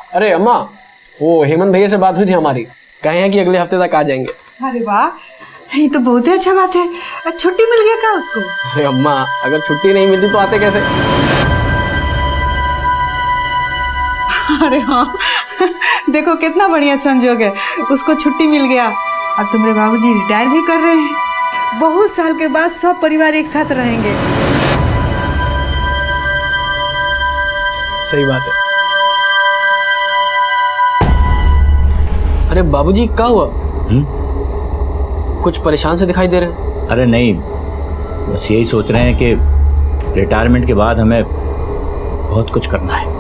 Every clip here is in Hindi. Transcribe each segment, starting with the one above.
अरे अम्मा, वो हेमंत भैया से बात हुई थी हमारी, कहे हैं कि अगले हफ्ते तक आ जाएंगे। अरे वाह, ये तो बहुत ही अच्छा बात है। छुट्टी मिल गया क्या उसको? अरे अम्मा, अगर छुट्टी नहीं मिलती तो आते कैसे? अरे हाँ, देखो कितना बढ़िया संजोग है, उसको छुट्टी मिल गया। अब तुम्हारे बाबूजी रिटायर भी कर रहे हैं, बहुत साल के बाद सब परिवार एक साथ रहेंगे। सही बात है। अरे बाबूजी क्या हुआ? कुछ परेशान से दिखाई दे रहे हैं। अरे नहीं, बस यही सोच रहे हैं कि रिटायरमेंट के बाद हमें बहुत कुछ करना है।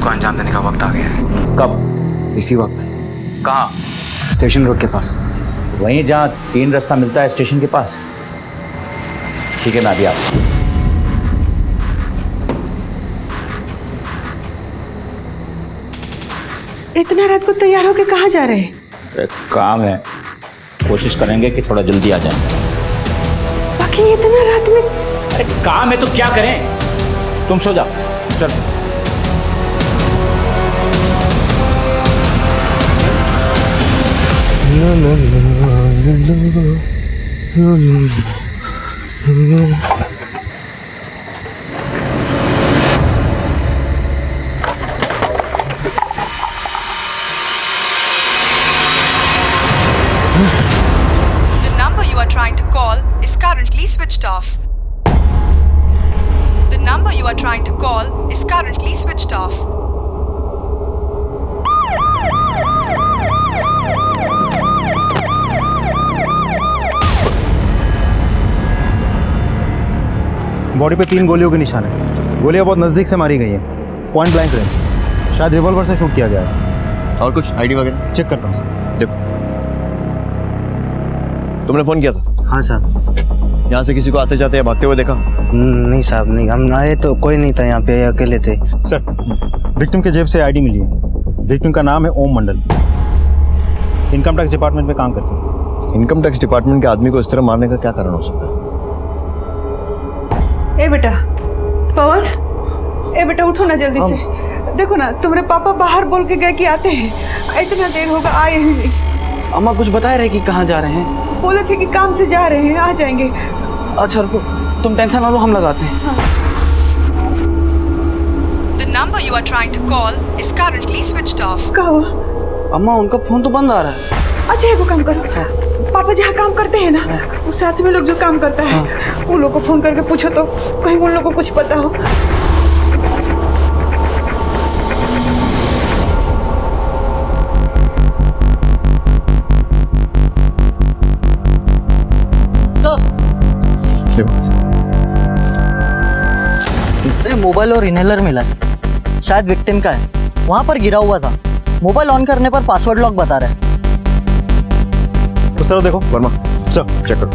अंजाम देने का वक्त आ गया है। कब? इसी वक्त। कहाँ? स्टेशन रोड के पास, वहीं जहाँ 3 रास्ता मिलता है स्टेशन के पास। ठीक है, मैं अभी आता हूँ। इतना रात को तैयार होके कहाँ जा रहे हैं? एक काम है, कोशिश करेंगे कि थोड़ा जल्दी आ जाए। बाकी इतना रात में? अरे काम है तो क्या करें, तुम सो जाओ। चल। The number you are trying to call is currently switched off. The number you are trying to call is currently switched off. Body पे 3 गोलियों के निशान है। गोलियां बहुत नज़दीक से मारी गई हैं, पॉइंट ब्लैंक रेंज, शायद रिवॉल्वर से शूट किया गया है। और कुछ आईडी वगैरह चेक करता हूँ सर। देखो, तुमने फोन किया था? हाँ साहब। यहाँ से किसी को आते जाते या भागते हुए देखा? नहीं साहब, नहीं, हम आए तो कोई नहीं था यहाँ पे, अकेले थे। सर, विक्टिम के जेब से आईडी मिली है। विक्टिम का नाम है ओम मंडल, इनकम टैक्स डिपार्टमेंट में काम करते हैं। इनकम टैक्स डिपार्टमेंट के आदमी को इस तरह मारने का क्या कारण हो सकता है? ए बेटा पवन, ए बेटा उठो ना जल्दी से। देखो ना, तुम्हारे पापा बाहर बोल के गए कि आते हैं, इतना देर होगा आए ही नहीं। अम्मा कुछ बता रहे कि कहाँ जा रहे हैं? बोले थे कि काम से जा रहे हैं, आ जाएंगे। अच्छा रुको, तुम टेंशन ना लो, हम लगाते हैं। The number you are trying to call is currently switched off. क्या हुआ? अम्मा उनका फोन तो बंद आ रहा है। अच्छा एक काम करो, पापा जहाँ काम करते हैं ना, उस साथ में लोग जो काम करता है, वो लोग को फोन करके पूछो तो कहीं उन लोग को कुछ पता हो। सर, मोबाइल और इनहेलर मिला है, शायद विक्टिम का है, वहाँ पर गिरा हुआ था। मोबाइल ऑन करने पर पासवर्ड लॉक बता रहा है। उस तरफ देखो वर्मा। सर चेक करो।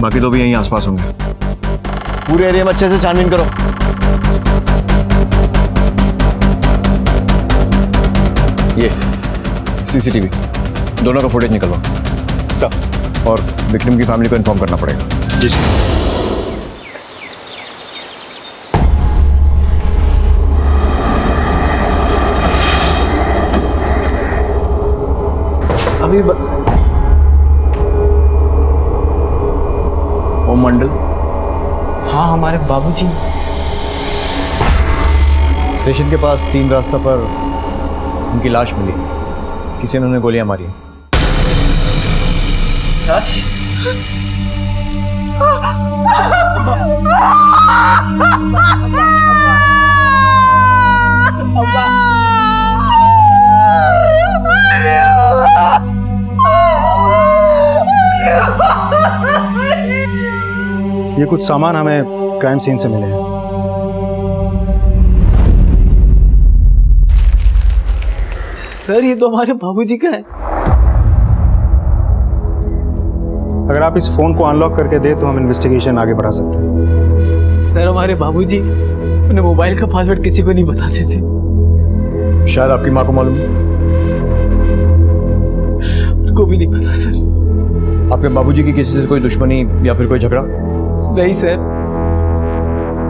बाकी तो भी यहीं आसपास होंगे। पूरे एरिया में अच्छे से छानबीन करो। ये सीसीटीवी दोनों का फुटेज निकलवा सर। और विक्टिम की फैमिली को इन्फॉर्म करना पड़ेगा। जी सर। अभी ओम मंडल? हाँ, हमारे बाबूजी। स्टेशन के पास 3 रास्ता पर उनकी लाश मिली, किसी ने उन्हें गोलियां मारी हैं। ये कुछ सामान हमें क्राइम सीन से मिले हैं। सर ये तो हमारे बाबूजी का है। अगर आप इस फोन को अनलॉक करके दे तो हम इन्वेस्टिगेशन आगे बढ़ा सकते हैं। सर हमारे बाबूजी अपने मोबाइल का पासवर्ड किसी को नहीं बताते थे। शायद आपकी माँ को मालूम है। उनको भी नहीं पता सर। आपके बाबूजी की किसी से कोई दुश्मनी या फिर कोई झगड़ा? नहीं सर,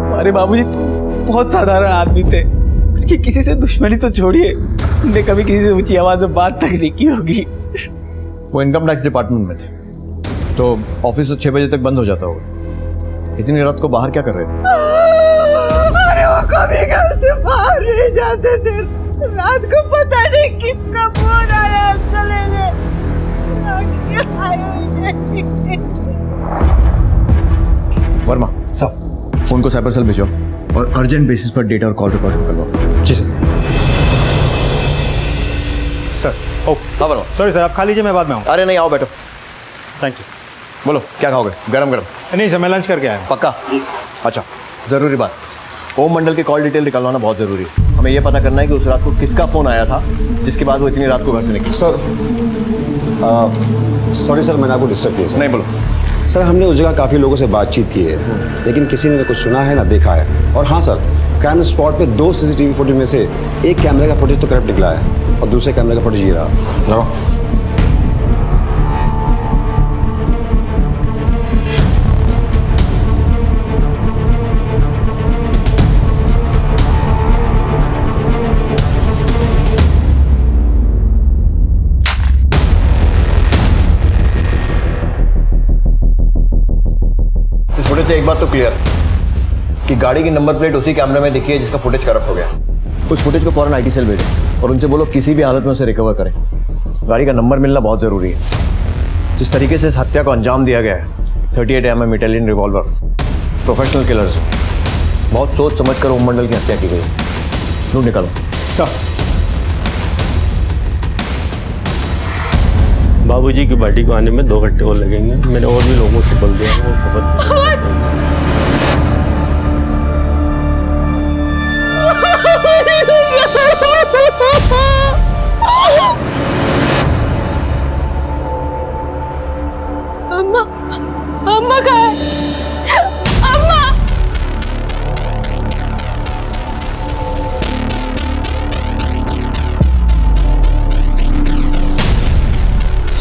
हमारे बाबूजी तो बहुत साधारण आदमी थे। उनकी किसी से दुश्मनी तो छोड़िए, उनने कभी किसी से ऊंची आवाज में बात तक नहीं की होगी। वो इनकम टैक्स डिपार्टमेंट में थे, तो ऑफिस तो 6 बजे तक बंद हो जाता होगा। इतनी रात को बाहर क्या कर रहे थे? अरे वो कभी घर से बाहर नहीं जाते थे। रात को पता नहीं किसका फोन आया, हम चले गए। वर्मा साहब, फोन को साइबर सेल भेजो और अर्जेंट बेसिस पर डेटा और कॉल रिकॉर्ड करवाओ। जी सर। सर ओ हाँ वर्मा। सॉरी सर, आप खा लीजिए, मैं बाद में आऊँ। अरे नहीं, आओ बैठो। Thank you. बोलो क्या खाओगे? गरम गरम? नहीं सर, मैं लंच करके आया हूँ। पक्का? अच्छा, ज़रूरी बात, ओम मंडल की कॉल डिटेल निकलवाना बहुत ज़रूरी है। हमें यह पता करना है कि उस रात को किसका फ़ोन आया था जिसके बाद वो इतनी रात को घर से निकली। सर सॉरी सर, मैंने आपको डिस्टर्ब किया सर। नहीं बोलो। सर हमने उस जगह काफ़ी लोगों से बातचीत की है, लेकिन किसी ने कुछ सुना है ना देखा है। और हाँ सर, क्राइम स्पॉट पे 2 CCTV फुटेज में से एक कैमरे का फुटेज तो करप्ट निकला है और दूसरे कैमरे का फुटेज ये रहा। फुटेज से एक बात तो क्लियर कि गाड़ी की नंबर प्लेट उसी कैमरे में दिखी है जिसका फुटेज करप्ट हो गया। उस फुटेज को फौरन IT सेल भेजो और उनसे बोलो किसी भी हालत में उसे रिकवर करें। गाड़ी का नंबर मिलना बहुत ज़रूरी है। जिस तरीके से इस हत्या को अंजाम दिया गया है, 38 mm Italian revolver, professional killers, बहुत सोच समझ कर ओम मंडल की हत्या की गई। ढूंढ निकालो। सर बाबूजी की बॉडी को आने में 2 घंटे और लगेंगे। मैंने और भी लोगों से बोल दिया, वो खबर। अम्मा, अम्मा कहाँ है? अम्मा!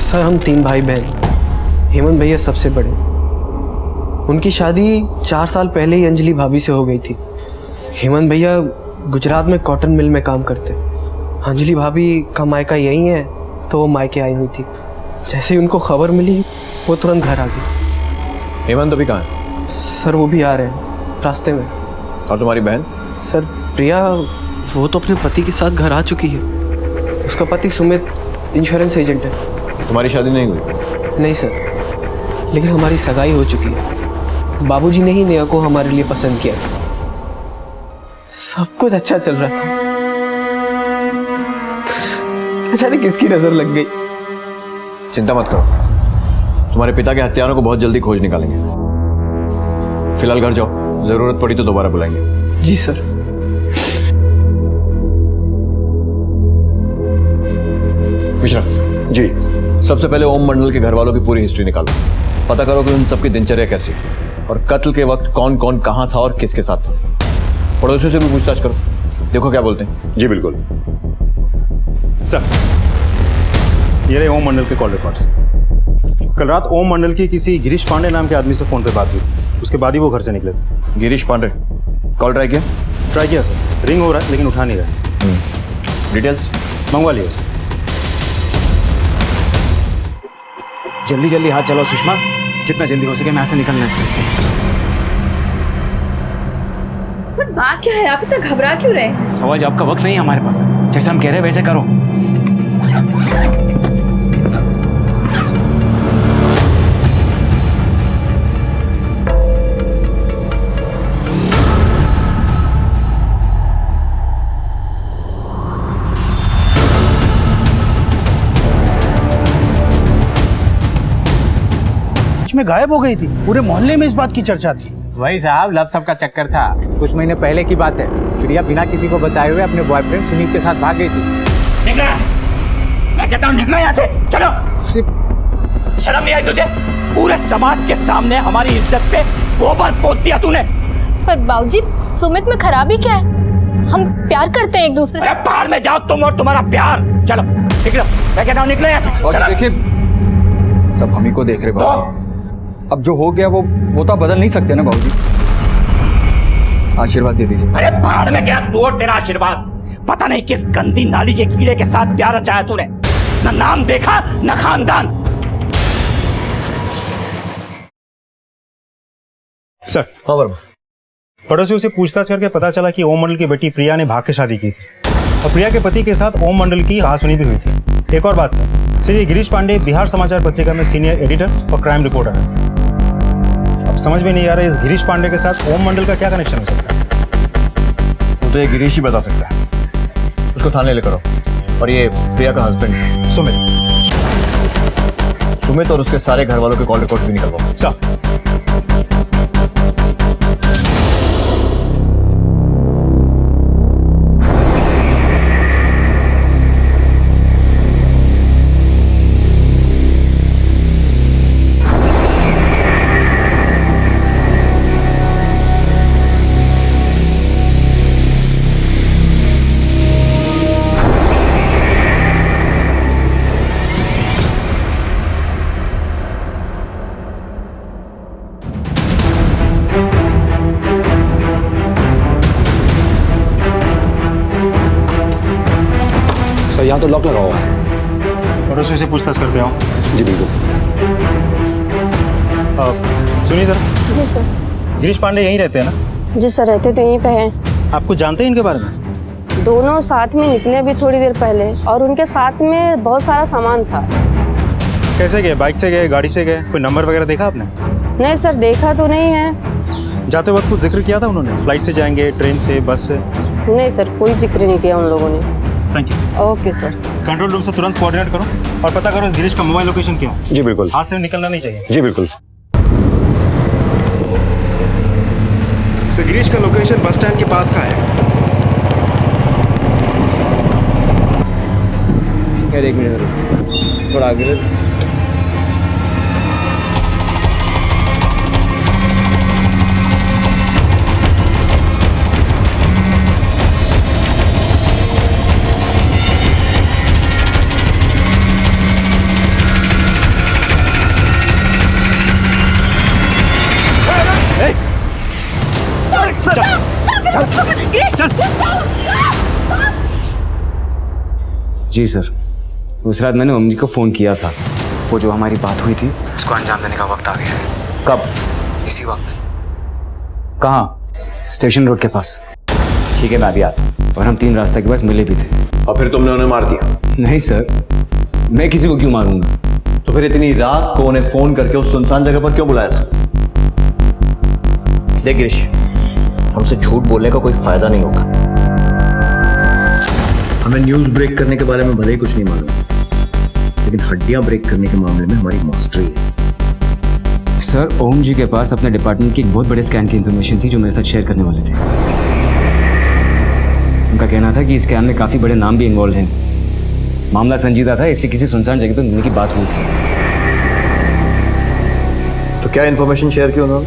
सर हम 3 भाई बहन, हेमंत भैया सबसे बड़े। उनकी शादी 4 साल पहले ही अंजलि भाभी से हो गई थी। हेमंत भैया गुजरात में कॉटन मिल में काम करते। अंजलि भाभी का मायका यहीं है, तो वो मायके आई हुई थी। जैसे ही उनको खबर मिली वो तुरंत घर आ गई। हेमंत अभी कहाँ है? सर वो भी आ रहे हैं रास्ते में। और तुम्हारी बहन? सर प्रिया, वो तो अपने पति के साथ घर आ चुकी है। उसका पति सुमित इंश्योरेंस एजेंट है। तुम्हारी शादी नहीं हुई? नहीं सर, लेकिन हमारी सगाई हो चुकी है। बाबूजी ने ही नेहा को हमारे लिए पसंद किया। सब कुछ अच्छा चल रहा था, अचानक किसकी नजर लग गई। चिंता मत करो, तुम्हारे पिता के हत्यारों को बहुत जल्दी खोज निकालेंगे। फिलहाल घर जाओ, जरूरत पड़ी तो दोबारा बुलाएंगे। जी सर। मिश्रा जी। सबसे पहले ओम मंडल के घर वालों की पूरी हिस्ट्री निकालो। पता करो कि उन सबकी दिनचर्या कैसी है और कत्ल के वक्त कौन कौन कहाँ था और किसके साथ था। पड़ोसियों से भी पूछताछ करो, देखो क्या बोलते हैं। जी बिल्कुल। सर ये रहे ओम मंडल के कॉल रिकॉर्ड्स। कल रात ओम मंडल की किसी गिरीश पांडे नाम के आदमी से फ़ोन पे बात हुई, उसके बाद ही वो घर से निकले थे। गिरीश पांडे, कॉल ट्राई किया सर, रिंग हो रहा है लेकिन उठा नहीं रहा। डिटेल्स मंगवा लिया सर। जल्दी जल्दी हाथ चलाओ सुषमा, जितना जल्दी हो सके मैं यहाँ से निकलना है। बात क्या है? आप इतना घबरा क्यों रहे? सवाल जवाब का वक्त नहीं है हमारे पास, जैसे हम कह रहे हैं वैसे करो। में गायब हो गई थी, पूरे मोहल्ले में इस बात की चर्चा थी। वही साहब, लव सब का चक्कर था। कुछ महीने पहले की बात है। प्रिया बिना किसी को बताए हुए अपने बॉयफ्रेंड सुनील के साथ भाग गई थी। निकलो यहाँ से, मैं कहता हूँ निकलो यहाँ से, चलो। शर्म नहीं आई तुझे? पूरे समाज के सामने हमारी इज्जत पे गोबर पोत दिया तूने। पर बाबूजी, सुमित में खराबी क्या है? हम प्यार करते हैं एक दूसरे से। बाहर में जाओ तुम और तुम्हारा प्यार। चलो निकलो, मैं कहता हूँ निकलो यहाँ से। और देखिए, सब हम ही को देख रहे बाबू। अब जो हो गया वो तो बदल नहीं सकते ना बाबूजी। आशीर्वाद दे दीजिए। अरे बाहर में गया तू और तेरा आशीर्वाद। पता नहीं किस गंदी नाली के कीड़े के साथ प्यार रचाया तूने। न नाम देखा न खानदान। सर। हाँ वर्मा। पड़ोसियों से पूछताछ करके पता चला कि ओम मंडल की बेटी प्रिया ने भाग के शादी की थी और प्रिया के पति के साथ ओम मंडल की कहासुनी भी हुई थी। एक और बात सर, ये गिरीश पांडे बिहार समाचार पत्रिका में सीनियर एडिटर और क्राइम रिपोर्टर है। अब समझ में नहीं आ रहा है इस गिरीश पांडे के साथ ओम मंडल का क्या कनेक्शन हो सकता है। वो तो ये गिरीश ही बता सकता है। उसको थाने लेकर आओ। और ये प्रिया का हस्बैंड सुमित और उसके सारे घर वालों के कॉल रिकॉर्ड भी निकलवाओ। सर। सर यहाँ तो लॉक लगा हुआ है। पड़ोसियों से पूछताछ करते हो। जी बिल्कुल। सुनिए सर। जी सर। गिरीश पांडे यहीं रहते हैं ना? जी सर, रहते तो यहीं पे हैं। आपको जानते हैं इनके बारे में? दोनों साथ में निकले अभी थोड़ी देर पहले, और उनके साथ में बहुत सारा सामान था। कैसे गए? बाइक से गए, गाड़ी से गए? कोई नंबर वगैरह देखा आपने? नहीं सर, देखा तो नहीं है। जाते वक्त कुछ जिक्र किया था उन्होंने? फ्लाइट से जाएंगे, ट्रेन से, बस से? नहीं सर, कोई जिक्र नहीं किया उन लोगों ने। Thank you. Okay sir. Control room से तुरंत कोऑर्डिनेट करो और पता करो इस गिरीश का मोबाइल लोकेशन क्या है। जी बिल्कुल। हाथ से निकलना नहीं चाहिए। जी बिल्कुल। सर, गिरीश का लोकेशन बस स्टैंड के पास का है। एक मिनट, थोड़ा आगे। जी सर, उस रात मैंने ओम जी को फ़ोन किया था। वो जो हमारी बात हुई थी उसको अंजाम देने का वक्त आ गया है। कब? इसी वक्त। कहाँ? स्टेशन रोड के पास। ठीक है, मैं अभी आता हूँ। और हम 3 रास्ता के पास मिले भी थे। और फिर तुमने उन्हें मार दिया? नहीं सर, मैं किसी को क्यों मारूंगा? तो फिर इतनी रात को उन्हें फोन करके उस सुनसान जगह पर क्यों बुलाया था? देख गिरीश, हमसे झूठ बोलने का कोई फायदा नहीं होगा। हमें न्यूज़ ब्रेक करने के बारे में भले ही कुछ नहीं मालूम, लेकिन हड्डियां ब्रेक करने के मामले में हमारी मास्टरी है। सर, ओम जी के पास अपने डिपार्टमेंट की एक बहुत बड़े स्कैम की इंफॉर्मेशन थी जो मेरे साथ शेयर करने वाले थे। उनका कहना था कि इस स्कैम में काफ़ी बड़े नाम भी इन्वॉल्व हैं। मामला संजीदा था, इसलिए किसी सुनसान जगह पर मिलने की बात हुई थी। तो क्या इन्फॉर्मेशन शेयर की उन्होंने?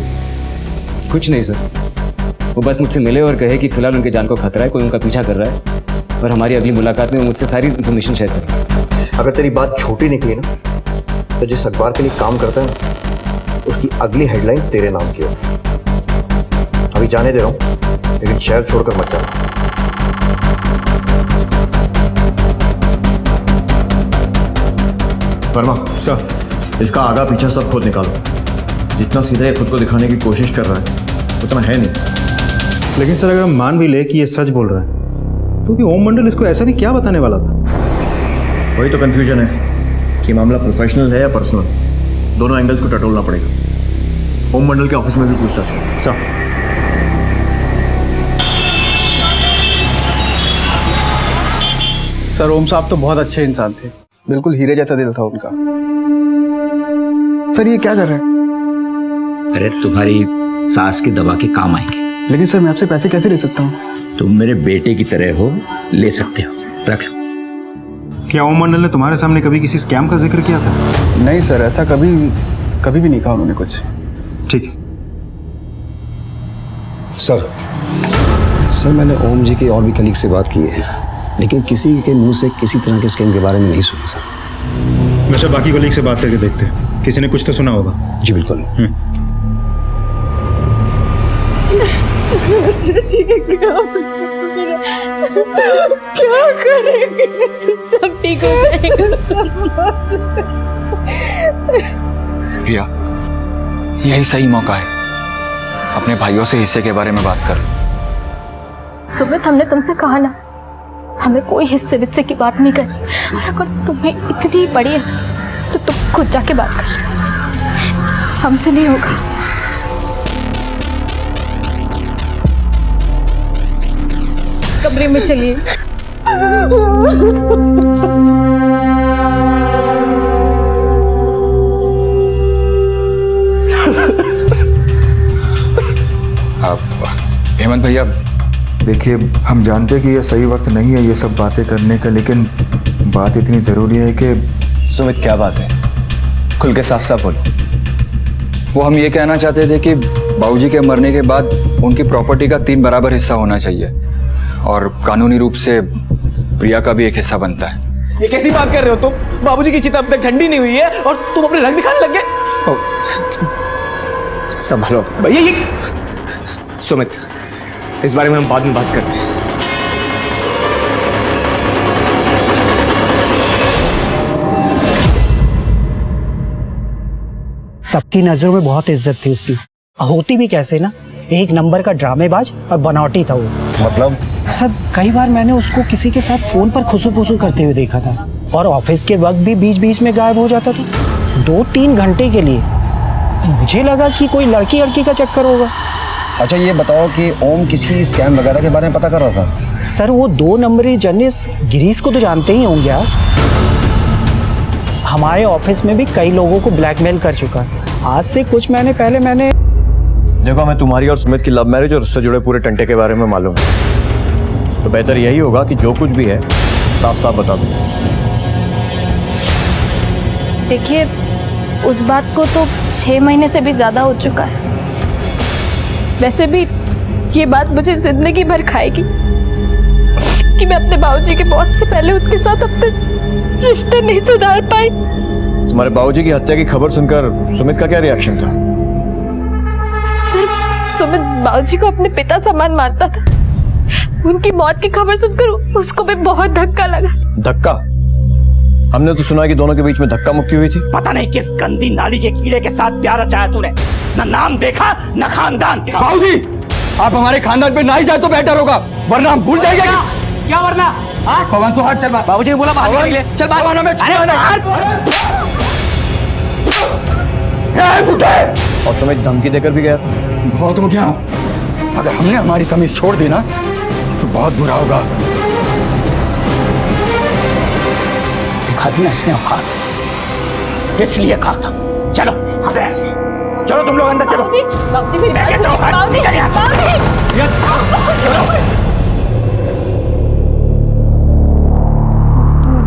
कुछ नहीं सर, वो बस मुझसे मिले और कहे कि फिलहाल उनके जान को खतरा है, कोई उनका पीछा कर रहा है और हमारी अगली मुलाकात में वो मुझसे सारी इन्फॉर्मेशन शेयर करें। अगर तेरी बात झूठी निकली ना, तो जिस अखबार के लिए काम करता है ना, उसकी अगली हेडलाइन तेरे नाम की हो। अभी जाने दे रहा हूँ, लेकिन शहर छोड़कर मत जाना। वर्मा सर, इसका आगा पीछा सब खुद निकालो। जितना सीधा ये खुद को दिखाने की कोशिश कर रहा है उतना है नहीं। लेकिन सर अगर हम मान भी ले कि ये सच बोल रहा है तो भी ओम मंडल इसको ऐसा भी क्या बताने वाला था? वही तो कंफ्यूजन है कि मामला प्रोफेशनल है या पर्सनल। दोनों एंगल्स को टटोलना पड़ेगा। ओम मंडल के ऑफिस में भी पूछताछ है। सर सर ओम साहब तो बहुत अच्छे इंसान थे, बिल्कुल हीरे जैसा दिल था उनका। सर ये क्या कर रहे हैं? अरे तुम्हारी सास की दवा के काम आएंगे। लेकिन सर मैं आपसे पैसे कैसे ले सकता हूँ? तुम मेरे बेटे की तरह हो, ले सकते हो, रख लो। क्या ओम मंडल ने तुम्हारे सामने कभी किसी स्कैम का जिक्र किया था? नहीं सर, ऐसा कभी भी नहीं कहा उन्होंने कुछ। ठीक है सर मैंने ओम जी के और भी कलीग से बात की है, लेकिन किसी के मुंह से किसी तरह के स्कैम के बारे में नहीं सुना सर। वैसे बाकी कलीग से बात करके देखते हैं, किसी ने कुछ तो सुना होगा। जी बिल्कुल। क्या करेंगे? सब ठीक हो जाएगा। प्रिया, यही सही मौका है, अपने भाइयों से हिस्से के बारे में बात कर। सुमित, हमने तुमसे कहा ना, हमें कोई हिस्से विस्से की बात नहीं करनी। और अगर तुम्हें इतनी पड़ी है तो तुम खुद जाके बात कर, हमसे नहीं होगा। कमरे में चलिए। हेमंत भैया, देखिए हम जानते हैं कि ये सही वक्त नहीं है ये सब बातें करने का, लेकिन बात इतनी ज़रूरी है कि। सुमित क्या बात है, खुल के साफ साफ बोलो। वो हम ये कहना चाहते थे कि बाबूजी के मरने के बाद उनकी प्रॉपर्टी का 3 बराबर हिस्सा होना चाहिए और कानूनी रूप से प्रिया का भी एक हिस्सा बनता है। ये कैसी बात कर रहे हो तुम? बाबूजी की चिता अब तक ठंडी नहीं हुई है और तुम अपने रंग दिखाने लग गए। संभालो भैया। ये सुमित, इस बारे में हम बाद में बात करते हैं। सबकी नजरों में बहुत इज्जत थी उसकी। होती भी कैसे ना, एक नंबर का ड्रामेबाज और बनावटी था वो। मतलब? सर कई बार मैंने उसको किसी के साथ फोन पर खुसू फुसू करते हुए देखा था और ऑफिस के वक्त भी बीच बीच में गायब हो जाता था 2-3 घंटे के लिए। मुझे लगा कि कोई लड़की का चक्कर होगा। अच्छा ये बताओ कि ओम किसी स्कैम वगैरह के बारे में पता कर रहा था? सर वो 2 नंबरी जर्नलिस्ट गिरीश को तो जानते ही होंगे आप। हमारे ऑफिस में भी कई लोगों को ब्लैकमेल कर चुका है। आज से कुछ महीने पहले मैंने देखो, हमें तुम्हारी और सुमित की लव मैरिज और उससे जुड़े पूरे टंटे के बारे में मालूम है, तो बेहतर यही होगा कि जो कुछ भी है साफ साफ बता दो। देखिए, उस बात को तो 6 महीने से भी ज्यादा हो चुका है। वैसे भी ये बात मुझे जिंदगी भर खाएगी कि मैं अपने बाबूजी के मौत से पहले उनके साथ अपने रिश्ते नहीं सुधार पाई। तुम्हारे बाबूजी की हत्या की खबर सुनकर सुमित का क्या रिएक्शन था? सर, सुमित बाबूजी को अपने पिता समान मानता था। उनकी मौत की खबर सुनकर उसको भी बहुत धक्का लगा। धक्का? हमने तो सुना कि दोनों के बीच में धक्का मुक्की हुई थी। पता नहीं किस गंदी नाली के कीड़े के साथ प्यार रचाया तूने। न नाम देखा न खानदान। बाबूजी, आप हमारे खानदान पे ना ही जाए तो बेहतर होगा, वरना हम भूल जाएंगे। क्या वरना? पवन तो हट, चल बाहर। बाबूजी ने बोला बाहर निकले। चल बाहर। और सुमित धमकी देकर भी गया था। बहुत हो गया, अगर हमने हमारी तमीज छोड़ दी ना तो बहुत बुरा होगा। दिखा इसने हाथ, इसलिए कहा था। चलो चलो तुम लोग अंदर चलो। बाबूजी मेरी बात सुनो।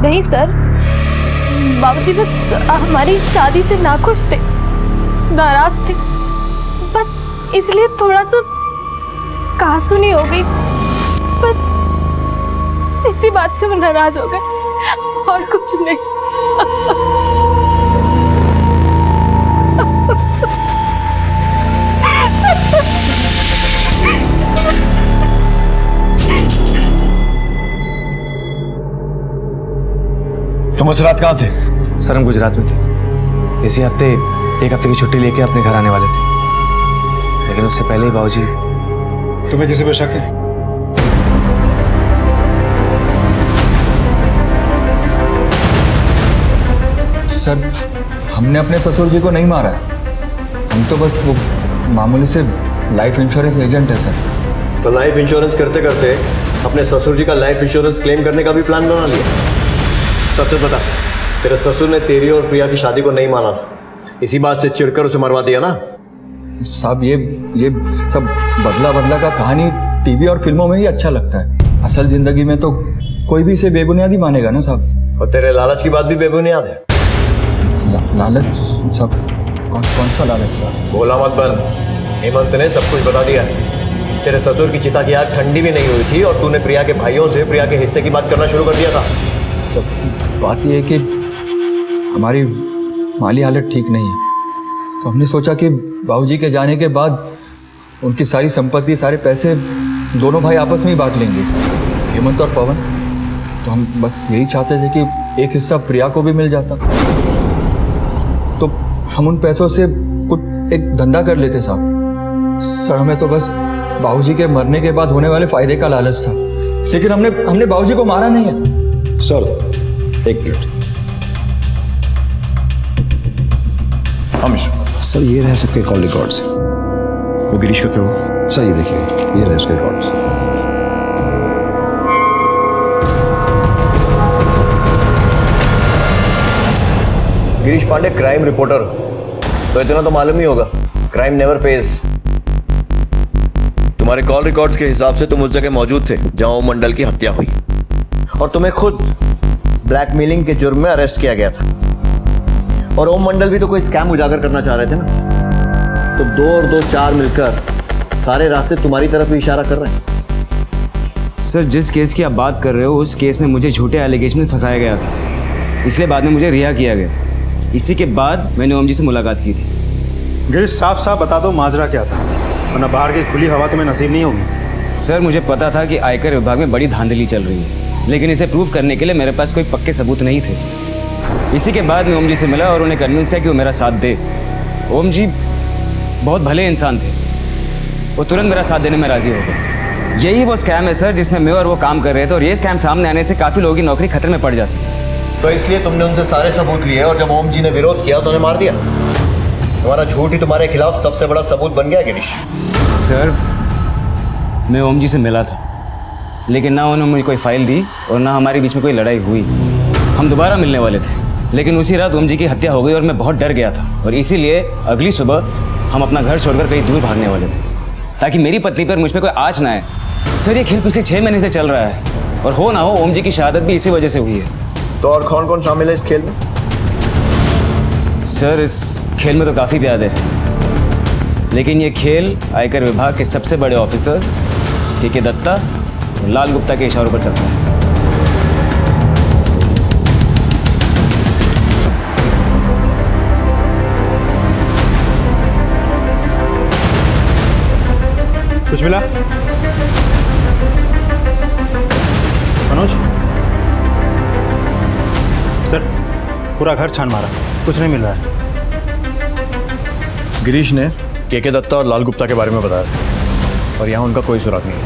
नहीं सर, बाबूजी बस हमारी शादी से नाखुश थे, नाराज थे, बस इसलिए थोड़ा सा कहासुनी हो गई। बस इसी बात से वो नाराज हो गए और कुछ नहीं। तुम उस रात कहाँ थे? सर हम गुजरात में थे। इसी हफ्ते 1 हफ्ते की छुट्टी लेके अपने घर आने वाले थे, लेकिन उससे पहले ही बाबूजी तुम्हें किसी पे शक है? सर, हमने अपने ससुर जी को नहीं मारा है। हम तो बस वो मामूली से लाइफ इंश्योरेंस एजेंट है सर। तो लाइफ इंश्योरेंस करते करते अपने ससुर जी का लाइफ इंश्योरेंस क्लेम करने का भी प्लान बना लिया। सच सच बता, तेरे ससुर ने तेरी और प्रिया की शादी को नहीं माना था, इसी बात से चिढ़कर उसे मरवा दिया ना? साहब ये सब बदला का कहानी टीवी और फिल्मों में ही अच्छा लगता है। असल जिंदगी में तो कोई भी इसे बेबुनियादी मानेगा ना साहब। और तेरे लालच की बात भी बेबुनियाद है। लालच साहब? कौन सा लालच साहब? बोला मत बन, हेमंत ने सब कुछ बता दिया है। तेरे ससुर की चिता की आग ठंडी भी नहीं हुई थी और तूने प्रिया के भाइयों से प्रिया के हिस्से की बात करना शुरू कर दिया था। सब बात यह है कि हमारी माली हालत ठीक नहीं है, तो हमने सोचा कि बाबूजी के जाने के बाद उनकी सारी संपत्ति, सारे पैसे दोनों भाई आपस में ही बांट लेंगे, हेमंत और पवन। तो हम बस यही चाहते थे कि एक हिस्सा प्रिया को भी मिल जाता, तो हम उन पैसों से कुछ एक धंधा कर लेते साहब। सर, हमें तो बस बाबूजी के मरने के बाद होने वाले फायदे का लालच था, लेकिन हमने बाबूजी को मारा नहीं है। सर, एक मिनट। सर, ये रहे सबके कॉल रिकॉर्ड्स। वो गिरीश का क्या हुआ? सर, ये देखिए, ये रहे उसके records. Girish Pande crime reporter, तो इतना तो मालूम ही होगा, क्राइम नेवर पेज। तुम्हारे कॉल रिकॉर्ड्स के हिसाब से तुम उस जगह मौजूद थे जहां ओम मंडल की हत्या हुई, और तुम्हें खुद ब्लैकमेलिंग के जुर्म में अरेस्ट किया गया था। और ओम मंडल भी तो कोई स्कैम उजागर करना चाह रहे थे ना, तो 2 और 2 4 मिलकर सारे रास्ते तुम्हारी तरफ ही इशारा कर रहे हैं। सर, जिस केस की आप बात कर रहे हो उस केस में मुझे झूठे एलिगेशन में फंसाया गया था, इसलिए बाद में मुझे रिहा किया गया। इसी के बाद मैंने ओम जी से मुलाकात की थी। गिरीश, साफ साफ बता दो माजरा क्या था, वरना बाहर की खुली हवा तुम्हें नसीब नहीं होगी। सर, मुझे पता था कि आयकर विभाग में बड़ी धांधली चल रही है, लेकिन इसे प्रूव करने के लिए मेरे पास कोई पक्के सबूत नहीं थे। इसी के बाद मैं ओम जी से मिला और उन्हें कन्विंस किया कि वो मेरा साथ दे। ओम जी बहुत भले इंसान थे, वो तुरंत मेरा साथ देने में राजी हो गए। यही वो स्कैम है सर जिसमें मैं और वो काम कर रहे थे, और ये स्कैम सामने आने से काफ़ी लोगों की नौकरी खतरे में पड़ जाती। तो इसलिए तुमने उनसे सारे सबूत लिए और जब ओम जी ने विरोध किया तो उन्हें मार दिया। तुम्हारा झूठ ही तुम्हारे खिलाफ सबसे बड़ा सबूत बन गया गिरीश। सर, मैं ओम जी से मिला था, लेकिन ना उन्होंने मुझे कोई फाइल दी और ना हमारे बीच में कोई लड़ाई हुई। हम दोबारा मिलने वाले थे, लेकिन उसी रात ओम जी की हत्या हो गई और मैं बहुत डर गया था, और इसीलिए अगली सुबह हम अपना घर छोड़कर कहीं दूर भागने वाले थे, ताकि मेरी पत्नी पर मुझ पर कोई आँच ना आए। सर, ये खेल पिछले 6 महीने से चल रहा है, और हो ना हो ओम जी की शहादत भी इसी वजह से हुई है। तो और कौन कौन शामिल है इस खेल में? सर, इस खेल में तो काफ़ी प्यादे हैं, लेकिन ये खेल आयकर विभाग के सबसे बड़े ऑफिसर्स के दत्ता और लाल गुप्ता के इशारों पर चलता है। कुछ मिला मनोज? सर, पूरा घर छान मारा, कुछ नहीं मिल रहा है। गिरीश ने के दत्ता और लाल गुप्ता के बारे में बताया, और यहाँ उनका कोई सुराग नहीं है।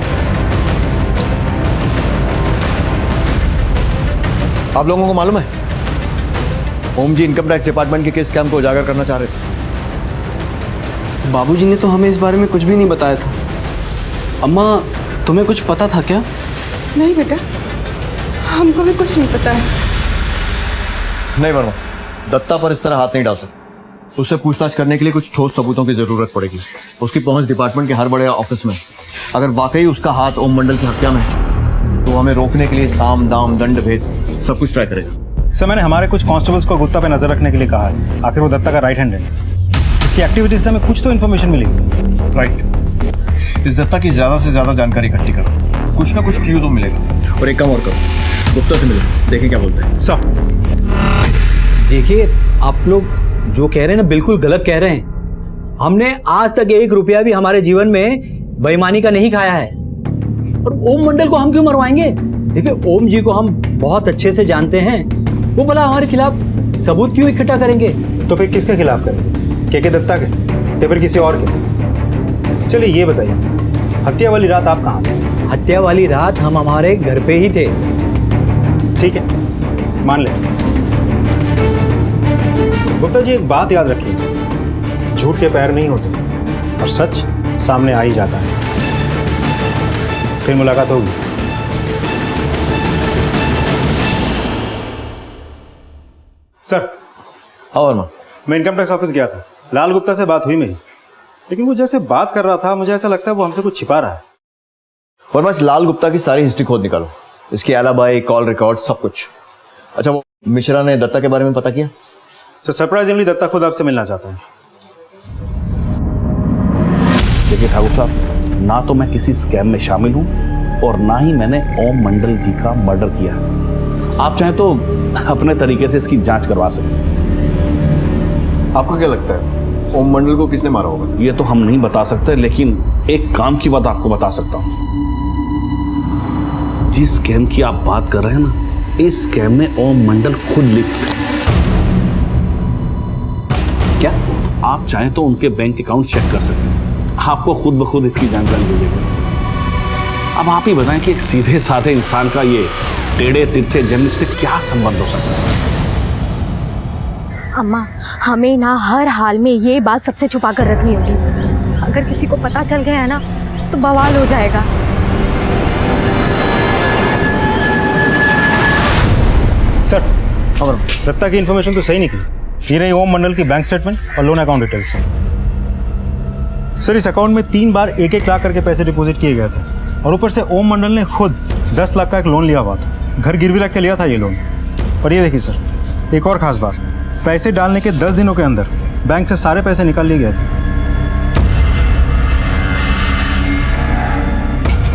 आप लोगों को मालूम है ओम जी इनकम टैक्स डिपार्टमेंट के किस स्कैम को उजागर करना चाह रहे थे? बाबूजी ने तो हमें इस बारे में कुछ भी नहीं बताया था। अम्मा, तुम्हें कुछ पता था क्या? नहीं बेटा, हमको भी कुछ नहीं पता है। नहीं वर्मा, दत्ता पर इस तरह हाथ नहीं डाल सकते। उससे पूछताछ करने के लिए कुछ ठोस सबूतों की जरूरत पड़ेगी। उसकी पहुंच डिपार्टमेंट के हर बड़े ऑफिस में। अगर वाकई उसका हाथ ओम मंडल की हत्या में है तो हमें रोकने के लिए साम दाम दंड भेद सब कुछ ट्राई करेगा। सर, मैंने हमारे कुछ कांस्टेबल्स को गुप्ता पे नजर रखने के लिए कहा है। आखिर वो दत्ता का राइट हैंड है, उसकी एक्टिविटीज से हमें कुछ तो इन्फॉर्मेशन मिलेगी। राइट, इस दत्ता की ज्यादा से ज्यादा जानकारी इकट्ठी करो, कुछ ना कुछ क्लू तो मिलेगा। और एक काम और करो, गुप्ता से मिलो, देखें क्या बोलते हैं। सर, देखिए, आप लोग जो कह रहे हैं ना बिल्कुल गलत कह रहे हैं। हमने आज तक 1 रुपया भी हमारे जीवन में बेईमानी का नहीं खाया है, और ओम मंडल को हम क्यों मरवाएंगे? देखिए, ओम जी को हम बहुत अच्छे से जानते हैं, वो भला हमारे खिलाफ सबूत क्यों इकट्ठा करेंगे? तो फिर किसके खिलाफ करेंगे? के दत्ता के या फिर किसी और के? चलिए ये बताइए, हत्या वाली रात आप कहाँ थे? हत्या वाली रात हम हमारे घर पे ही थे। ठीक है, मान ले। गुप्ता जी, एक बात याद रखिए, झूठ के पैर नहीं होते और सच सामने आ ही जाता है। फिर मुलाकात होगी। सर। हाँ वर्मा। मैं इनकम टैक्स ऑफिस गया था, लाल गुप्ता से बात हुई मेरी, लेकिन वो जैसे बात कर रहा था मुझे ऐसा लगता है वो हमसे कुछ छिपा रहा है। वर्मा, इस लाल गुप्ता की सारी हिस्ट्री खोद निकालो, इसकी एलाबाई, कॉल रिकॉर्ड, सब कुछ। अच्छा, वो मिश्रा ने दत्ता के बारे में पता किया? सर, सरप्राइजिंगली दत्ता खुद आपसे मिलना चाहता है। देखिए ठाकुर साहब, ना तो मैं किसी स्कैम में शामिल हूं और ना ही मैंने ओम मंडल जी का मर्डर किया। आप चाहें तो अपने तरीके से इसकी जांच करवा सकते हैं। आपको क्या लगता है ओम मंडल को किसने मारा होगा? ये तो हम नहीं बता सकते, लेकिन एक काम की बात आपको बता सकता हूं। जिस स्कैम की आप बात कर रहे हैं ना, इस स्कैम में ओम मंडल खुद लिप्त है। क्या आप चाहें तो उनके बैंक अकाउंट चेक कर सकते हैं, आपको खुद ब खुद इसकी जानकारी मिलेगी। अब आप ही बताएं कि एक सीधे साधे इंसान का ये टेढ़े तिरछे जन्म से क्या संबंध हो सकता है? अम्मा, हमें ना हर हाल में ये बात सबसे छुपा कर रखनी होगी। अगर किसी को पता चल गया है ना तो बवाल हो जाएगा। सर, और दत्ता की इन्फॉर्मेशन तो सही निकली। ये रही ओम मंडल की बैंक स्टेटमेंट और लोन अकाउंट डिटेल्स। सर, इस अकाउंट में 3 बार 1-1 लाख करके पैसे डिपॉजिट किए गए थे और ऊपर से ओम मंडल ने खुद 10 लाख का एक लोन लिया हुआ था। घर गिरवी रख के लिया था ये लोन। और ये देखिए सर, एक और खास बात, पैसे डालने के 10 दिनों के अंदर बैंक से सारे पैसे निकाल लिए गए थे।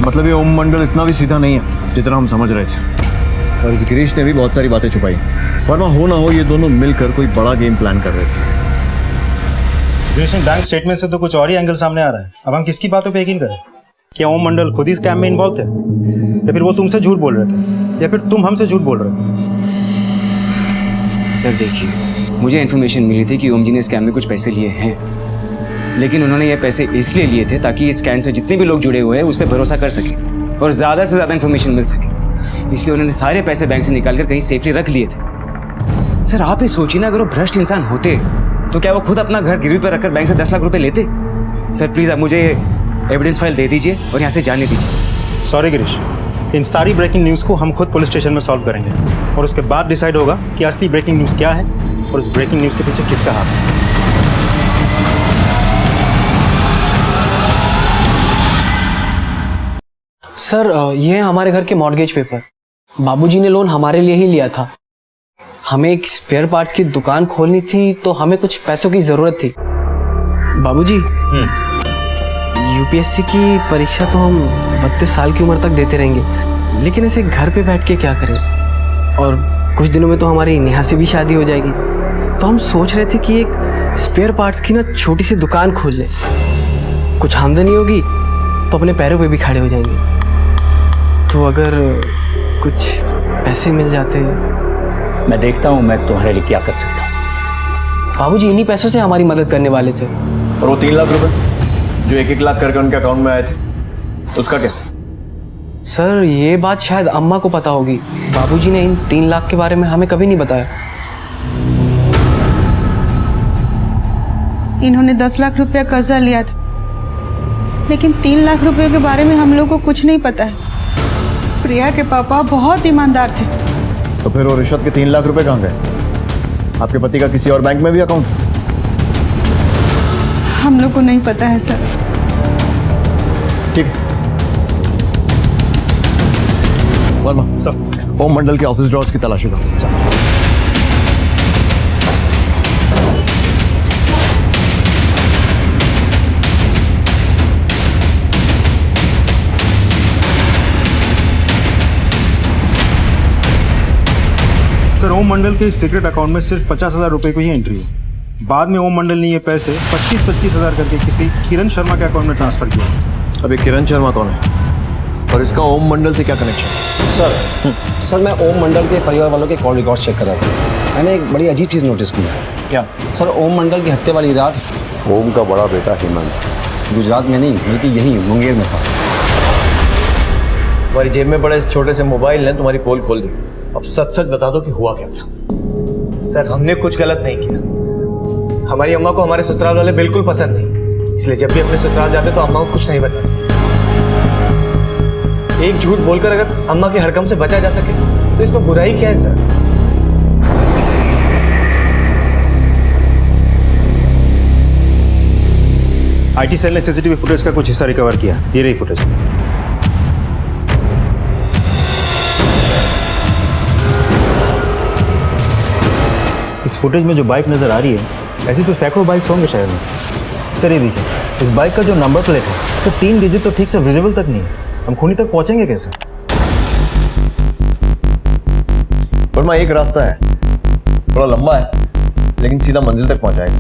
मतलब ये ओम मंडल इतना भी सीधा नहीं है जितना हम समझ रहे थे, और इस गिरीश ने भी बहुत सारी बातें छुपाई। वर्मा, हो ना हो ये दोनों मिलकर कोई बड़ा गेम प्लान कर रहे थे। गिरीश, बैंक स्टेटमेंट से तो कुछ और ही एंगल सामने आ रहा है। अब हम किसकी बातों पे यकीन करें? क्या ओम मंडल खुद ही स्कैम में इन्वॉल्व थे, या फिर वो तुमसे झूठ बोल रहे थे, या फिर तुम हमसे झूठ बोल रहे थे? सर देखिए, मुझे इन्फॉर्मेशन मिली थी कि ओम जी ने स्कैम में कुछ पैसे लिए हैं, लेकिन उन्होंने ये पैसे इसलिए लिए थे ताकि इस स्कैम से जितने भी लोग जुड़े हुए हैं उस पर भरोसा कर सके और ज़्यादा से ज़्यादा इन्फॉर्मेशन मिल सके। इसलिए उन्होंने सारे पैसे बैंक से निकाल कर कहीं सेफली रख लिए थे। सर आप ही सोचिए ना, अगर वो भ्रष्ट इंसान होते तो क्या वो खुद अपना घर गिरवी पर रखकर बैंक से 10 लाख रुपए लेते? सर प्लीज़ आप मुझे एविडेंस फाइल दे दीजिए और यहाँ से जाने दीजिए। सॉरी गिरीश, इन सारी ब्रेकिंग न्यूज़ को हम खुद पुलिस स्टेशन में सॉल्व करेंगे और उसके बाद डिसाइड होगा कि असली ब्रेकिंग न्यूज़ क्या है और उस ब्रेकिंग न्यूज़ के पीछे किसका हाथ है। सर, ये है हमारे घर के मॉर्गेज पेपर। बाबूजी ने लोन हमारे लिए ही लिया था। हमें एक स्पेयर पार्ट्स की दुकान खोलनी थी तो हमें कुछ पैसों की ज़रूरत थी। बाबूजी, यूपीएससी की परीक्षा तो हम 32 साल की उम्र तक देते रहेंगे, लेकिन ऐसे घर पे बैठ के क्या करें? और कुछ दिनों में तो हमारी नेहा से भी शादी हो जाएगी, तो हम सोच रहे थे कि एक स्पेयर पार्ट्स की ना छोटी सी दुकान खोल लें। कुछ आमदनी होगी तो अपने पैरों पे भी खड़े हो जाएंगे। तो अगर कुछ पैसे मिल जाते। मैं देखता हूँ मैं तुम्हारे लिए क्या कर सकता हूँ। बाबूजी इन्हीं पैसों से हमारी मदद करने वाले थे। और वो 3 लाख रुपए जो 1-1 लाख करके उनके अकाउंट में आए थे, उसका क्या? सर ये बात शायद अम्मा को पता होगी। बाबूजी ने इन 3 लाख के बारे में हमें कभी नहीं बताया। इन्होंने 10 लाख रुपया कर्जा लिया था, लेकिन 3 लाख रुपए के बारे में हम लोग को कुछ नहीं पता है। प्रिया के पापा बहुत ईमानदार थे। तो फिर वो रिश्वत के 3 लाख रुपए कहाँ गए? आपके पति का किसी और बैंक में भी अकाउंट? हम लोग को नहीं पता है सर। ठीक, वर्मा सर, ओम मंडल के ऑफिस ड्रॉर्स की तलाशी करो। सर ओम मंडल के सीक्रेट अकाउंट में सिर्फ 50,000 रुपए को ही एंट्री है। बाद में ओम मंडल ने ये पैसे 25,000 करके किसी किरण शर्मा के अकाउंट में ट्रांसफर किया। अभी किरण शर्मा कौन है और इसका ओम मंडल से क्या कनेक्शन? सर मैं ओम मंडल के परिवार वालों के कॉल रिकॉर्ड चेक कर रहा था। मैंने एक बड़ी अजीब चीज़ नोटिस की। क्या? सर ओम मंडल की हत्या वाली रात ओम का बड़ा बेटा हेमंत गुजरात में नहीं बल्कि यहीं मुंगेर में था। तुम्हारी जेब में पड़े इस छोटे से मोबाइल ने तुम्हारी पोल खोल दी। अब सच सच बता दो कि हुआ क्या था। सर हमने कुछ गलत नहीं किया। हमारी अम्मा को हमारे ससुराल वाले बिल्कुल पसंद नहीं, इसलिए जब भी अपने ससुराल जाते तो अम्मा को कुछ नहीं बताते। एक झूठ बोलकर अगर अम्मा के हरकम से बचा जा सके तो इसमें बुराई क्या है सर? आईटी सेल ने सीसीटीवी फुटेज का कुछ हिस्सा रिकवर किया। ये रही फुटेज। इस फुटेज में जो बाइक नजर आ रही है, ऐसी तो सैकड़ों बाइक्स होंगे शहर में। सर ये देखिए, इस बाइक का जो नंबर प्लेट है इसका 3 डिजिट तो ठीक से विजिबल तक नहीं है। हम खूनी तक पहुंचेंगे कैसे? वर्मा एक रास्ता है, थोड़ा लंबा है लेकिन सीधा मंजिल तक पहुंचाएगा।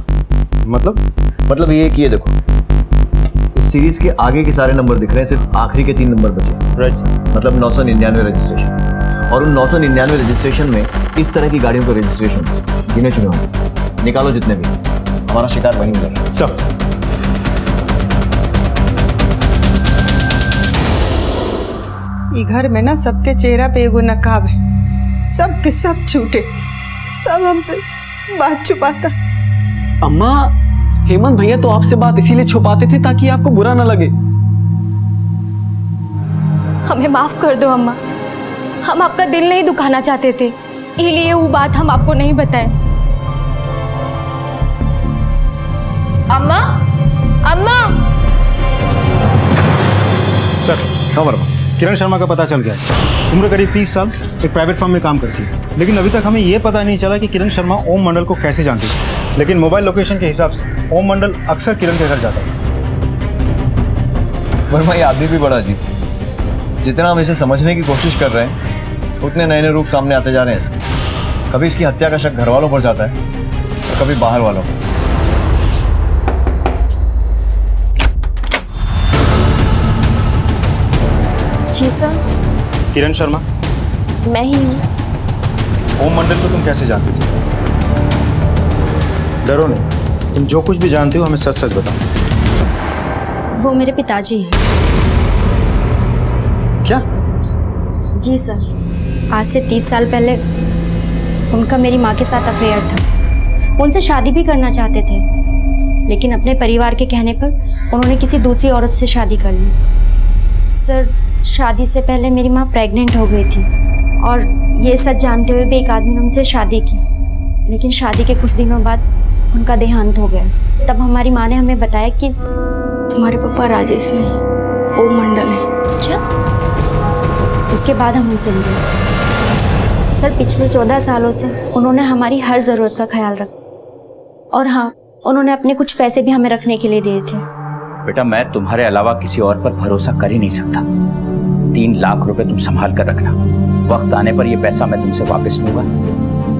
मतलब ये कि ये देखो, इस सीरीज के आगे के सारे नंबर दिख रहे हैं, सिर्फ आखिरी के 3 नंबर बचे। राइट। मतलब 999 रजिस्ट्रेशन, और उन 999 रजिस्ट्रेशन में इस तरह की गाड़ियों का रजिस्ट्रेशन गिने चुने होंगे। निकालो जितने भी, हमारा शिकार वहीं मिलेगा। सब ये घर में ना सबके चेहरा पे एगो नकाब है, सबके सब झूठे, सब हमसे बात छुपाता। अम्मा, हेमंत भैया तो आपसे बात इसीलिए छुपाते थे ताकि आपको बुरा ना लगे। हमें माफ कर दो अम्मा, हम आपका दिल नहीं दुखाना चाहते थे, इसलिए वो बात हम आपको नहीं बताए। अम्मा, अम्मा। सर, हाँ वर्मा, किरण शर्मा का पता चल गया। उम्र करीब 30 साल, एक प्राइवेट फर्म में काम करती है। लेकिन अभी तक हमें यह पता नहीं चला कि किरण शर्मा ओम मंडल को कैसे जानती थी। लेकिन मोबाइल लोकेशन के हिसाब से ओम मंडल अक्सर किरण के घर जाता है। वर्मा, ये आदमी भी बड़ा अजीब है। जितना हम इसे समझने की कोशिश कर रहे हैं उतने नए नए रूप सामने आते जा रहे हैं इसके। कभी इसकी हत्या का शक घर वालों पर जाता है और कभी बाहर वालों पर। जी सर। किरण शर्मा मैं ही हूँ। ओम मंडल को तुम कैसे जानती थी? डरो नहीं, तुम जो कुछ भी जानते हो हमें सच सच बताओ। वो मेरे पिताजी हैं। क्या? जी सर, आज से 30 साल पहले उनका मेरी माँ के साथ अफेयर था। उनसे शादी भी करना चाहते थे, लेकिन अपने परिवार के कहने पर उन्होंने किसी दूसरी औरत से शादी कर ली। सर, शादी से पहले मेरी माँ प्रेग्नेंट हो गई थी और ये सच जानते हुए भी एक आदमी ने उनसे शादी की, लेकिन शादी के कुछ दिनों बाद उनका देहांत हो गया। तब हमारी माँ ने हमें बताया कि तुम्हारे पापा राजेश नहीं, ओम मंडल है। क्या? उसके बाद हम उनसे मिले। सर, पिछले 14 सालों से उन्होंने हमारी हर ज़रूरत का ख्याल रखा, और हाँ, उन्होंने अपने कुछ पैसे भी हमें रखने के लिए दिए थे। बेटा, मैं तुम्हारे अलावा किसी और पर भरोसा कर ही नहीं सकता। 3 लाख रुपए तुम संभाल कर रखना। वक्त आने पर यह पैसा मैं तुमसे वापस लूंगा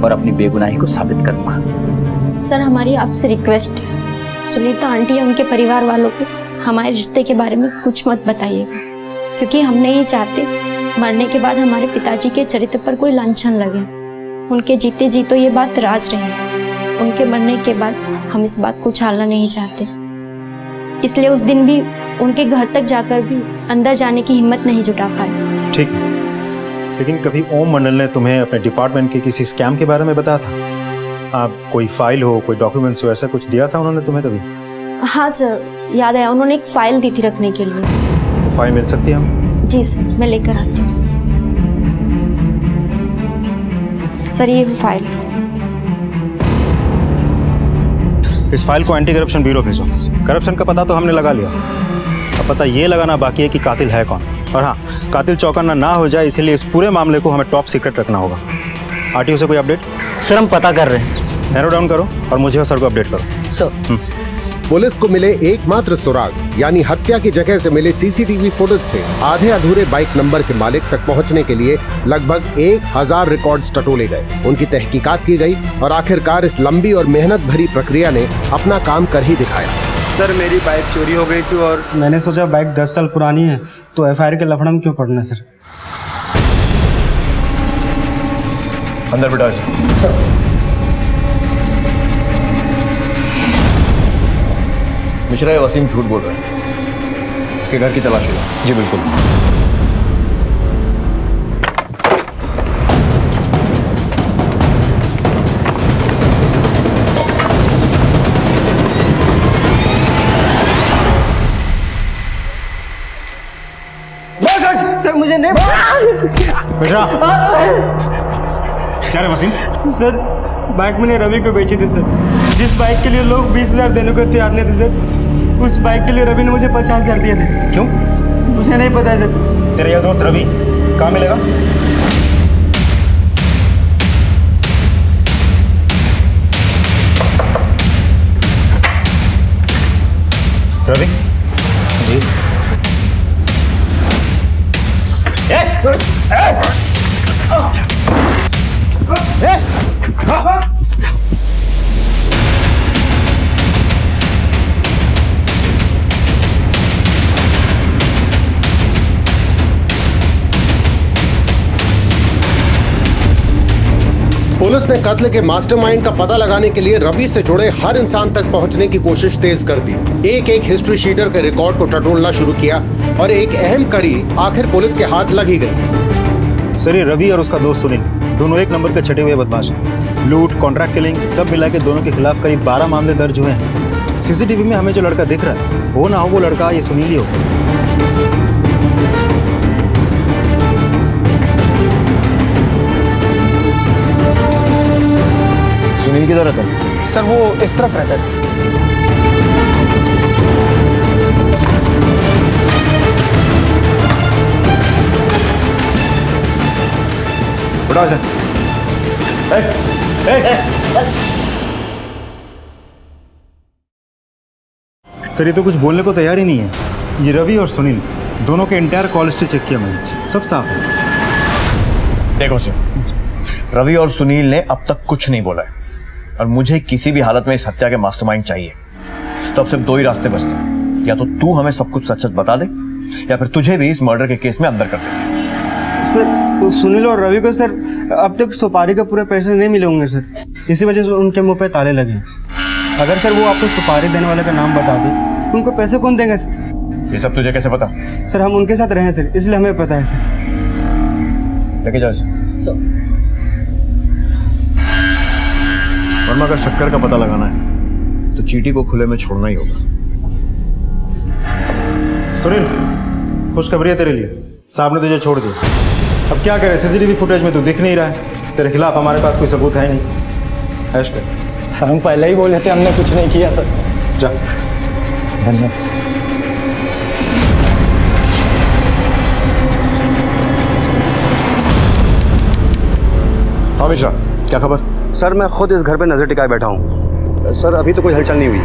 और अपनी बेगुनाही को साबित करूंगा। सर, हमारी आपसे रिक्वेस्ट है, सुनीता आंटी या उनके परिवार वालों को हमारे रिश्ते के बारे में कुछ मत बताइएगा, क्योंकि हम नहीं चाहते मरने के बाद हमारे पिताजी के चरित्र पर कोई लांछन लगे। उनके जीते जी तो ये बात राज रही, उनके मरने के बाद हम इस बात को उछालना नहीं चाहते। इसलिए उस दिन भी उनके घर तक जाकर भी अंदर जाने की हिम्मत नहीं जुटा पाए। ठीक, लेकिन कभी ओम मंडल ने तुम्हें अपने डिपार्टमेंट के किसी स्कैम के बारे में बताया था? आप कोई फाइल हो, कोई डॉक्यूमेंट्स हो, ऐसा कुछ दिया था उन्होंने तुम्हें कभी? हाँ सर, याद आया, उन्होंने एक फाइल दी थी रखने के लिए। वो फाइल मिल सकती है हमें? जी सर, मैं लेकर आती हूँ। सर, ये फाइल। इस फाइल को एंटी करप्शन ब्यूरो भेजो। करप्शन का पता तो हमने लगा लिया, अब पता ये लगाना बाकी है कि कातिल है कौन। और हाँ, कातिल चौकन्ना ना हो जाए, इसीलिए इस पूरे मामले को हमें टॉप सीक्रेट रखना होगा। आरटीओ से कोई अपडेट? सर, हम पता कर रहे हैं। नैरो डाउन करो और मुझे और सर को अपडेट करो। सर। पुलिस को मिले एकमात्र सुराग यानी हत्या की जगह से मिले सीसीटीवी फुटेज से आधे अधूरे बाइक नंबर के मालिक तक पहुंचने के लिए लगभग 1000 रिकॉर्ड्स टटोले गए। उनकी तहकीकात की गई और आखिरकार इस लंबी और मेहनत भरी प्रक्रिया ने अपना काम कर ही दिखाया। सर, मेरी बाइक चोरी हो गई थी और मैंने सोचा बाइक 10 साल पुरानी है तो एफआईआर के लफड़ा में क्यों पड़ना। सर, अंदर बिठाओ सर। मिश्रा, वसीम झूठ बोल रहे हैं। इसके घर की तलाशी लो। जी बिल्कुल। सर मुझे नहीं बेटा क्या रे वसीम? सर बाइक मैंने रवि को बेची थी सर। जिस बाइक के लिए लोग 20,000 देने को तैयार नहीं थे सर, उस बाइक के लिए रवि ने मुझे 50,000 दिए थे। क्यों? मुझे नहीं पता है सर। तेरा यह दोस्त रवि कहाँ मिलेगा? रवि जी पुलिस ने कत्ल के मास्टरमाइंड का पता लगाने के लिए रवि से जुड़े हर इंसान तक पहुंचने की कोशिश तेज कर दी। एक एक हिस्ट्री शीटर के रिकॉर्ड को टटोलना शुरू किया और एक अहम कड़ी आखिर पुलिस के हाथ लगी गई। सर ये रवि और उसका दोस्त सुनील दोनों एक नंबर के छटे हुए बदमाश हैं। लूट, कॉन्ट्रैक्ट किलिंग सब मिला के दोनों के खिलाफ करीब 12 मामले दर्ज हुए हैं। सीसीटीवी में हमें जो लड़का दिख रहा है वो ना हो वो लड़का ये सुनील ही हो। सुनील किधर रहता है? सर वो इस तरफ रहता है सर। उठाओ सर। सर ये तो कुछ बोलने को तैयार ही नहीं है। ये रवि और सुनील दोनों के इंटायर कॉल हिस्ट्री चेक किया मैंने, सब साफ है। देखो सर, रवि और सुनील ने अब तक कुछ नहीं बोला है और मुझे किसी भी हालत में इस हत्या के मास्टरमाइंड चाहिए। तो अब सिर्फ दो ही रास्ते बचते हैं, या तो तू हमें सब कुछ सच सच बता दे या फिर तुझे भी इस मर्डर के केस में अंदर कर दे। सर तो सुनील और रवि को सर अब तक सुपारी का पूरे पैसे नहीं मिले होंगे सर, इसी वजह से उनके मुंह पे ताले लगे। अगर सर वो आपको सुपारी देने वाले का नाम बता दे उनको पैसे कौन देंगे सर? ये सब तुझे कैसे पता? सर हम उनके साथ रहे सर, इसलिए हमें पता है सर। लेके जाओ सर। वर्मा का शक्कर का पता लगाना है तो चीटी को खुले में छोड़ना ही होगा। सुनील खुशखबरी है तेरे लिए, साहब ने तुझे छोड़ दिया। अब क्या करे, सीसीटीवी फुटेज में तू दिख नहीं रहा है, तेरे खिलाफ हमारे पास कोई सबूत है नहीं। ऐश कर। सर हम पहले ही बोले थे हमने कुछ नहीं किया सर। जा। धन्यवाद सर। हाँ मिश्रा, क्या खबर? सर मैं खुद इस घर पे नजर टिकाए बैठा हूँ। सर अभी तो कोई हलचल नहीं हुई।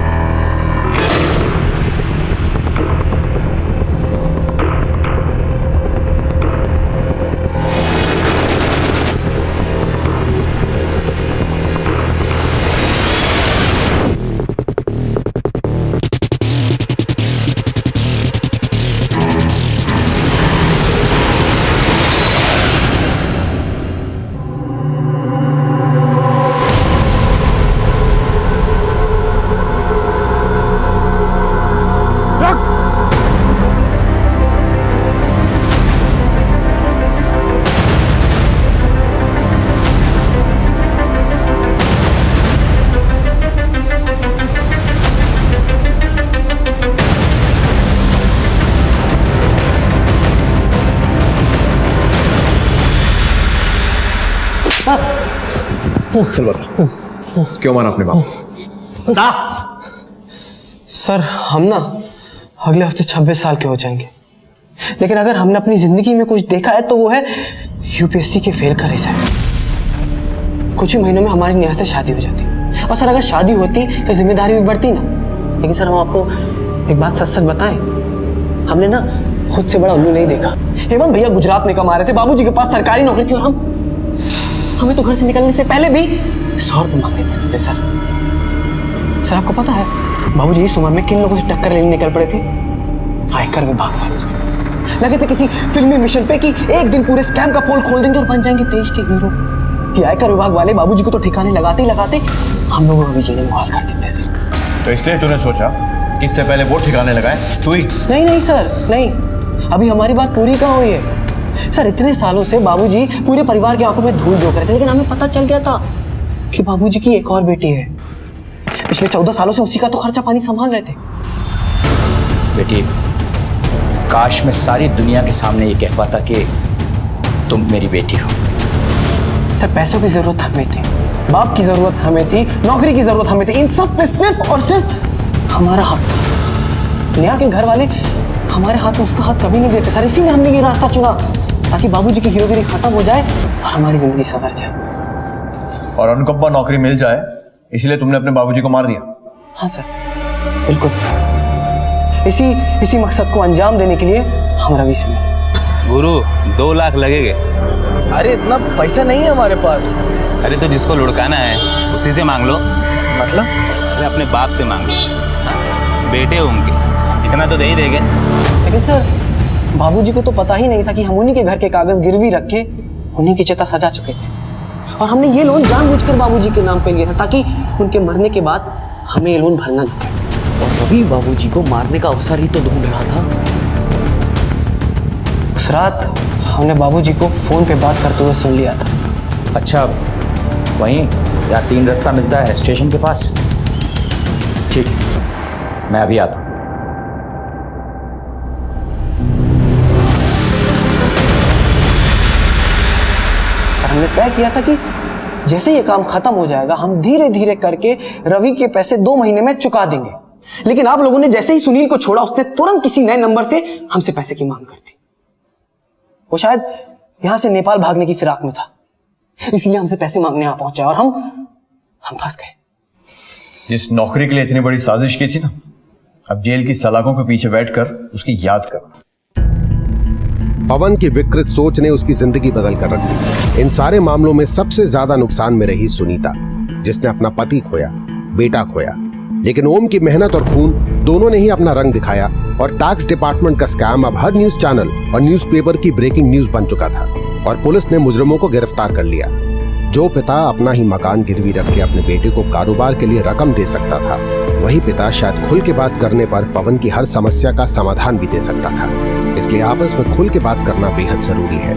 चल बता, क्यों मारा अपने बाप? बता। सर हम ना अगले हफ्ते 26 साल के हो जाएंगे, लेकिन अगर हमने अपनी जिंदगी में कुछ देखा है तो वो है यूपीएससी के फेल का रिजल्ट। कुछ ही महीनों में हमारी नेहा से शादी हो जाती, और सर अगर शादी होती तो जिम्मेदारी भी बढ़ती ना। लेकिन सर हम आपको एक बात सच सच बताएं, हमने ना खुद से बड़ा उल्लू नहीं देखा। हेमंत भैया गुजरात में कमा रहे थे, बाबूजी के पास सरकारी नौकरी थी, और हमें तो घर से निकलने से पहले भी 100 रुपये मांगने पड़ते थे। सर आपको पता है बाबूजी इस उम्र में किन लोगों से टक्कर लेने निकल पड़े थे? आयकर विभाग वालों से। लगे थे किसी फिल्मी मिशन पे कि एक दिन पूरे स्कैम का पोल खोल देंगे और बन जाएंगे देश के हीरो। कि आयकर विभाग वाले बाबूजी को तो ठिकाने लगाते ही लगाते हम लोगों को भी जीने मुहाल कर देते। तो इसलिए तूने सोचा किससे पहले वो ठिकाने लगाए? तू ही? नहीं नहीं सर, नहीं, अभी हमारी बात पूरी कहाँ हुई है सर। इतने सालों से बाबूजी पूरे परिवार की आंखों में धूल झोंक रहे थे, लेकिन हमें पता चल गया था कि बाबूजी की एक और बेटी है। पिछले 14 सालों से उसी का तो खर्चा पानी संभाल रहे थे। बेटी, काश मैं सारी दुनिया के सामने ये कह पाता कि तुम मेरी बेटी हो। सर पैसों की जरूरत हमें थी, बाप की जरूरत हमें थी, नौकरी की जरूरत हमें थी, इन सब पे सिर्फ और सिर्फ हमारा हक था। नेहा के घर वाले हमारे हाथ में उसका हाथ कभी नहीं देते सर, इसीलिए हमने ये रास्ता चुना ताकि बाबूजी की हीरोगिरी खत्म हो जाए और हमारी जिंदगी संवर जाए। और अनुकंपा नौकरी मिल जाए, इसलिए तुमने अपने बाबूजी को मार दिया? हाँ सर, बिल्कुल। इसी मकसद को अंजाम देने के लिए हम रवि से मिले। गुरु 2 लाख लगेंगे। अरे इतना पैसा नहीं है हमारे पास। अरे तो जिसको लुढ़काना है उसी से मांग लो। मतलब? अरे अपने बाप से मांग लो। हाँ? बेटे उनके इतना तो दे ही देंगे। लेकिन सर बाबूजी को तो पता ही नहीं था कि हम उन्हीं के घर के कागज गिरवी रख के उन्हीं की चिता सजा चुके थे, और हमने ये लोन जानबूझकर बाबूजी के नाम पे लिया था ताकि उनके मरने के बाद हमें ये लोन भरना न पड़े। और रवि बाबूजी को मारने का अवसर ही तो ढूंढ रहा था। उस रात हमने बाबूजी को फोन पे बात करते हुए सुन लिया था। अच्छा, वहीं या 3 रास्ता मिलता है स्टेशन के पास? ठीक, मैं अभी आता हूँ। हमने तय किया था कि जैसे ये काम खत्म हो जाएगा हम धीरे धीरे करके रवि के पैसे 2 महीने में चुका देंगे। लेकिन आप लोगों ने जैसे ही सुनील को छोड़ा, उसने तुरंत किसी नए नंबर से हमसे पैसे की मांग कर दी। वो शायद यहां से नेपाल भागने की फिराक में था, इसलिए हमसे पैसे मांगने आ पहुंचा और हम फंस गए। जिस नौकरी के लिए इतनी बड़ी साजिश की थी ना, अब जेल की सलाखों के पीछे बैठकर उसकी याद कर। पवन की विकृत सोच ने उसकी जिंदगी बदल कर रख दी। इन सारे मामलों में सबसे ज्यादा नुकसान में रही सुनीता, जिसने अपना पति खोया, बेटा खोया। लेकिन ओम की मेहनत और खून दोनों ने ही अपना रंग दिखाया और टैक्स डिपार्टमेंट का स्कैम अब हर न्यूज चैनल और न्यूज़पेपर की ब्रेकिंग न्यूज बन चुका था और पुलिस ने मुजरिमों को गिरफ्तार कर लिया। जो पिता अपना ही मकान गिरवी रख के अपने बेटे को कारोबार के लिए रकम दे सकता था, वही पिता शायद खुल के बात करने पर पवन की हर समस्या का समाधान भी दे सकता था। इसलिए आपस में खुल के बात करना बेहद जरूरी है।